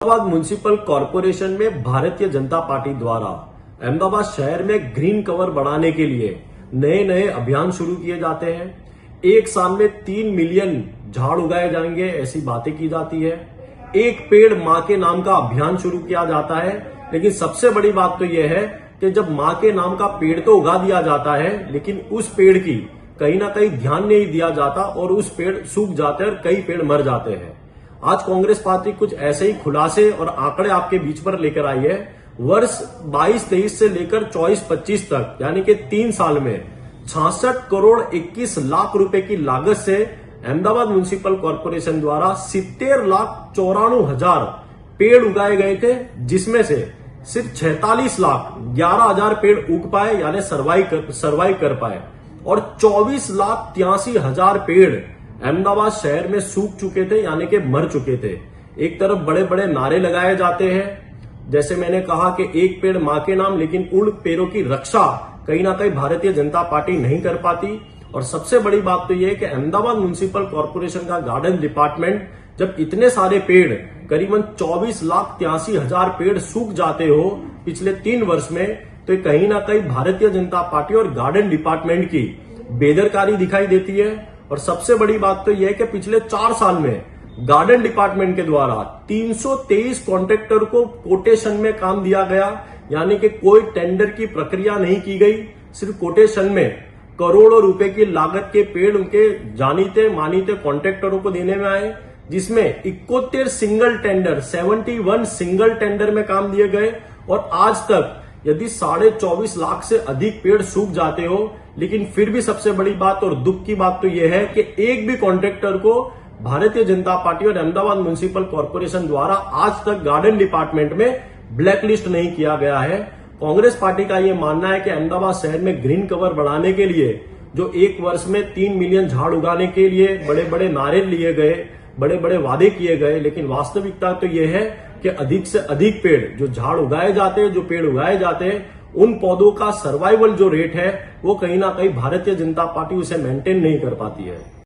Ahmedabad municipal corporation में Bharatiya Janata party द्वारा अहमदाबाद शहर में ग्रीन कवर बढ़ाने के लिए नए नए अभियान शुरू किए जाते हैं। एक साल में 3 मिलियन झाड़ उगाए जाएंगे, ऐसी बातें की जाती है। एक पेड़ मां के नाम का अभियान शुरू किया जाता है। लेकिन सबसे बड़ी बात तो यह है कि जब मां के नाम का पेड़ तो उगा दिया जाता है, लेकिन उस पेड़ की कहीं ना कहीं ध्यान नहीं दिया जाता और उस पेड़ सूख जाते हैं और कई पेड़ मर जाते हैं। आज कांग्रेस पार्टी कुछ ऐसे ही खुलासे और आंकड़े आपके बीच पर लेकर आई है। वर्ष 22-23 से लेकर 24-25 तक यानी कि 3 साल में 66 करोड़ 21 लाख रुपए की लागत से अहमदाबाद म्युनिसिपल कॉरपोरेशन द्वारा 70,94,हजार पेड़ उगाए गए थे, जिसमें से सिर्फ 46,11,000 पेड़ उग पाए यानी सर्वाइव कर पाए और 24,83,000 पेड़ अहमदाबाद शहर में सूख चुके थे यानी कि मर चुके थे। एक तरफ बड़े बड़े नारे लगाए जाते हैं, जैसे मैंने कहा कि एक पेड़ मां के नाम, लेकिन उन पेड़ों की रक्षा कहीं ना कहीं भारतीय जनता पार्टी नहीं कर पाती। और सबसे बड़ी बात तो यह है कि अहमदाबाद म्युनिसिपल कॉरपोरेशन का गार्डन डिपार्टमेंट जब इतने सारे पेड़ करीबन 24,83,000 पेड़ सूख जाते हो पिछले 3 वर्ष में, तो कहीं ना कहीं भारतीय जनता पार्टी और गार्डन डिपार्टमेंट की बेदरकारी दिखाई देती है। और सबसे बड़ी बात तो यह है कि पिछले 4 साल में गार्डन डिपार्टमेंट के द्वारा 323 कॉन्ट्रैक्टर को कोटेशन में काम दिया गया, यानी कि कोई टेंडर की प्रक्रिया नहीं की गई। सिर्फ कोटेशन में करोड़ों रुपए की लागत के पेड़ उनके जानीते मानीते कॉन्ट्रैक्टरों को देने में आए, जिसमें 71 सिंगल टेंडर 71 सिंगल टेंडर में काम दिए गए। और आज तक यदि 24.5 लाख से अधिक पेड़ सूख जाते हो, लेकिन फिर भी सबसे बड़ी बात और दुख की बात तो यह है कि एक भी कॉन्ट्रैक्टर को भारतीय जनता पार्टी और अहमदाबाद म्युनिसिपल कॉरपोरेशन द्वारा आज तक गार्डन डिपार्टमेंट में ब्लैकलिस्ट नहीं किया गया है। कांग्रेस पार्टी का यह मानना है कि अहमदाबाद शहर में ग्रीन कवर बढ़ाने के लिए जो एक वर्ष में 3 मिलियन झाड़ उगाने के लिए बड़े बड़े नारे लिए गए, बड़े बड़े वादे किए गए, लेकिन वास्तविकता तो यह है कि अधिक से अधिक पेड़ जो झाड़ उगाए जाते हैं, जो पेड़ उगाए जाते हैं, उन पौधों का सर्वाइवल जो रेट है वो कहीं ना कहीं भारतीय जनता पार्टी उसे मेंटेन नहीं कर पाती है।